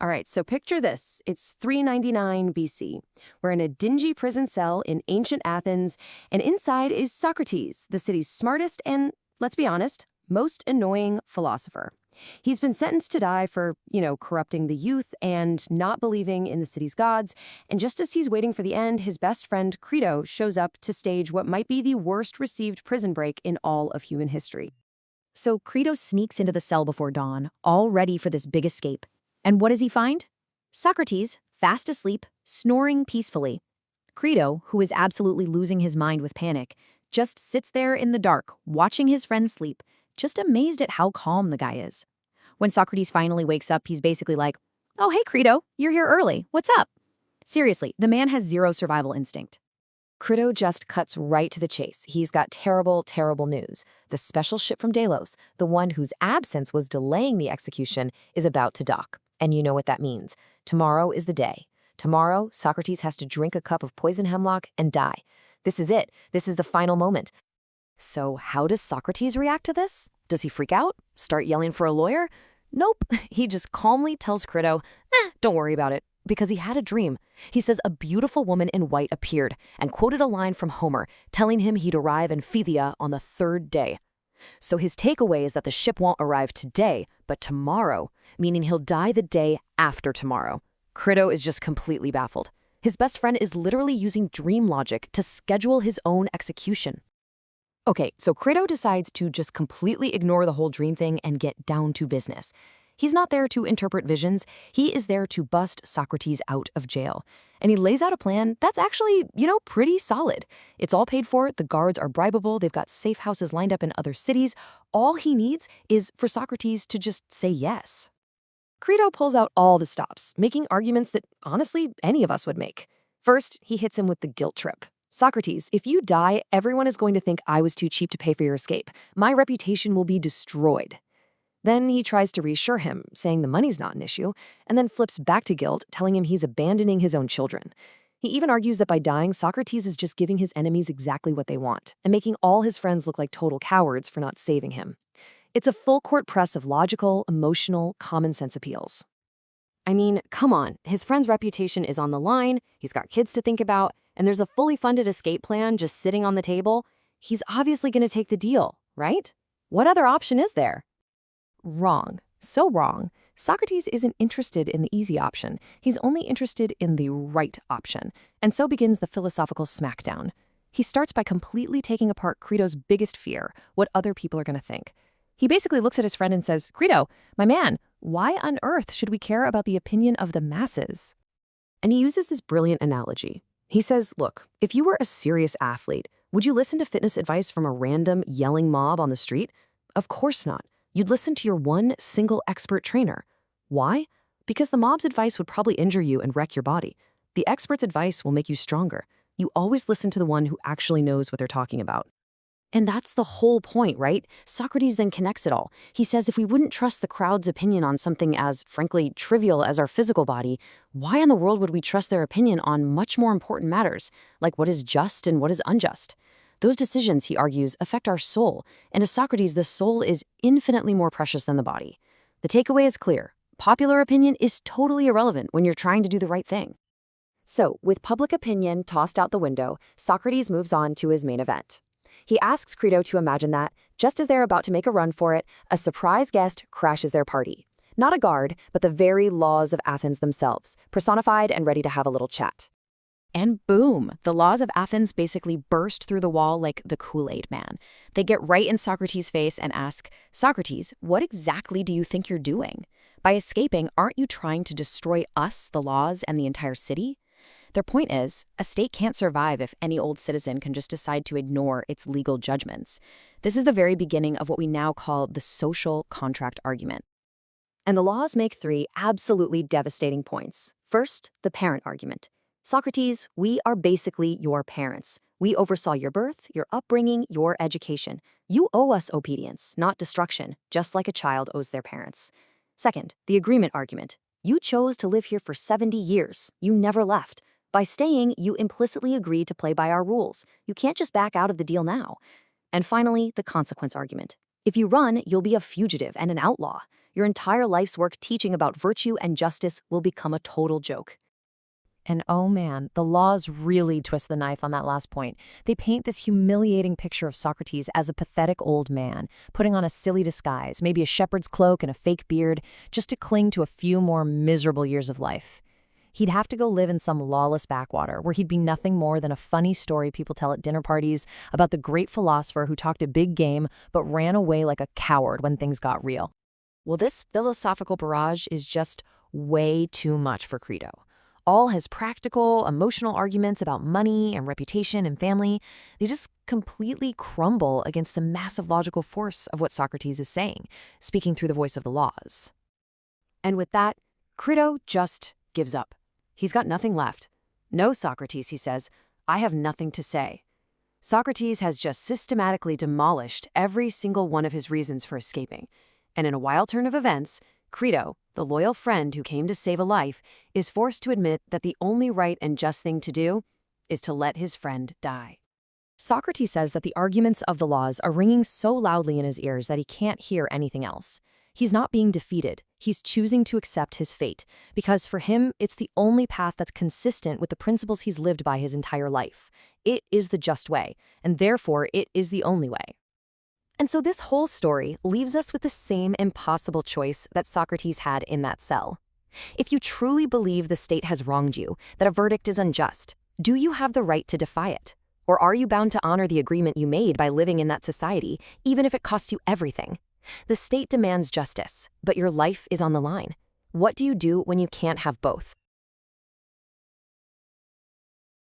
All right, so picture this. It's 399 BC. We're in a dingy prison cell in ancient Athens, and inside is Socrates, the city's smartest and, let's be honest, most annoying philosopher. He's been sentenced to die for, corrupting the youth and not believing in the city's gods. And just as he's waiting for the end, his best friend Crito shows up to stage what might be the worst received prison break in all of human history. So Crito sneaks into the cell before dawn, all ready for this big escape. And what does he find? Socrates, fast asleep, snoring peacefully. Crito, who is absolutely losing his mind with panic, just sits there in the dark, watching his friend sleep, just amazed at how calm the guy is. When Socrates finally wakes up, he's basically like, "Oh, hey, Crito, you're here early. What's up?" Seriously, the man has zero survival instinct. Crito just cuts right to the chase. He's got terrible, terrible news. The special ship from Delos, the one whose absence was delaying the execution, is about to dock. And you know what that means. Tomorrow is the day. Tomorrow, Socrates has to drink a cup of poison hemlock and die. This is it. This is the final moment. So how does Socrates react to this? Does he freak out? Start yelling for a lawyer? Nope. He just calmly tells Crito, don't worry about it, because he had a dream. He says a beautiful woman in white appeared and quoted a line from Homer telling him he'd arrive in Phthia on the third day. So his takeaway is that the ship won't arrive today, but tomorrow, meaning he'll die the day after tomorrow. Crito is just completely baffled. His best friend is literally using dream logic to schedule his own execution. Okay, so Crito decides to just completely ignore the whole dream thing and get down to business. He's not there to interpret visions. He is there to bust Socrates out of jail. And he lays out a plan that's actually, pretty solid. It's all paid for. The guards are bribable. They've got safe houses lined up in other cities. All he needs is for Socrates to just say yes. Crito pulls out all the stops, making arguments that, honestly, any of us would make. First, he hits him with the guilt trip. Socrates, if you die, everyone is going to think I was too cheap to pay for your escape. My reputation will be destroyed. Then he tries to reassure him, saying the money's not an issue, and then flips back to guilt, telling him he's abandoning his own children. He even argues that by dying, Socrates is just giving his enemies exactly what they want, and making all his friends look like total cowards for not saving him. It's a full-court press of logical, emotional, common-sense appeals. I mean, come on, his friend's reputation is on the line, he's got kids to think about, and there's a fully funded escape plan just sitting on the table. He's obviously going to take the deal, right? What other option is there? Wrong. So wrong. Socrates isn't interested in the easy option. He's only interested in the right option. And so begins the philosophical smackdown. He starts by completely taking apart Crito's biggest fear, what other people are going to think. He basically looks at his friend and says, "Crito, my man, why on earth should we care about the opinion of the masses?" And he uses this brilliant analogy. He says, look, if you were a serious athlete, would you listen to fitness advice from a random yelling mob on the street? Of course not. You'd listen to your one single expert trainer. Why? Because the mob's advice would probably injure you and wreck your body. The expert's advice will make you stronger. You always listen to the one who actually knows what they're talking about. And that's the whole point, right? Socrates then connects it all. He says if we wouldn't trust the crowd's opinion on something as, frankly, trivial as our physical body, why in the world would we trust their opinion on much more important matters, like what is just and what is unjust? Those decisions, he argues, affect our soul, and to Socrates, the soul is infinitely more precious than the body. The takeaway is clear. Popular opinion is totally irrelevant when you're trying to do the right thing. So, with public opinion tossed out the window, Socrates moves on to his main event. He asks Crito to imagine that, just as they're about to make a run for it, a surprise guest crashes their party. Not a guard, but the very laws of Athens themselves, personified and ready to have a little chat. And boom, the laws of Athens basically burst through the wall like the Kool-Aid man. They get right in Socrates' face and ask, "Socrates, what exactly do you think you're doing? By escaping, aren't you trying to destroy us, the laws, and the entire city?" Their point is, a state can't survive if any old citizen can just decide to ignore its legal judgments. This is the very beginning of what we now call the social contract argument. And the laws make three absolutely devastating points. First, the parent argument. Socrates, we are basically your parents. We oversaw your birth, your upbringing, your education. You owe us obedience, not destruction, just like a child owes their parents. Second, the agreement argument. You chose to live here for 70 years. You never left. By staying, you implicitly agreed to play by our rules. You can't just back out of the deal now. And finally, the consequence argument. If you run, you'll be a fugitive and an outlaw. Your entire life's work teaching about virtue and justice will become a total joke. And oh man, the laws really twist the knife on that last point. They paint this humiliating picture of Socrates as a pathetic old man, putting on a silly disguise, maybe a shepherd's cloak and a fake beard, just to cling to a few more miserable years of life. He'd have to go live in some lawless backwater, where he'd be nothing more than a funny story people tell at dinner parties about the great philosopher who talked a big game but ran away like a coward when things got real. Well, this philosophical barrage is just way too much for Crito. All his practical, emotional arguments about money and reputation and family, they just completely crumble against the massive logical force of what Socrates is saying, speaking through the voice of the laws. And with that, Crito just gives up. He's got nothing left. No, Socrates, he says, I have nothing to say. Socrates has just systematically demolished every single one of his reasons for escaping. And in a wild turn of events, Crito, the loyal friend who came to save a life, is forced to admit that the only right and just thing to do is to let his friend die. Socrates says that the arguments of the laws are ringing so loudly in his ears that he can't hear anything else. He's not being defeated. He's choosing to accept his fate, because for him, it's the only path that's consistent with the principles he's lived by his entire life. It is the just way, and therefore it is the only way. And so this whole story leaves us with the same impossible choice that Socrates had in that cell. If you truly believe the state has wronged you, that a verdict is unjust, do you have the right to defy it? Or are you bound to honor the agreement you made by living in that society, even if it costs you everything? The state demands justice, but your life is on the line. What do you do when you can't have both?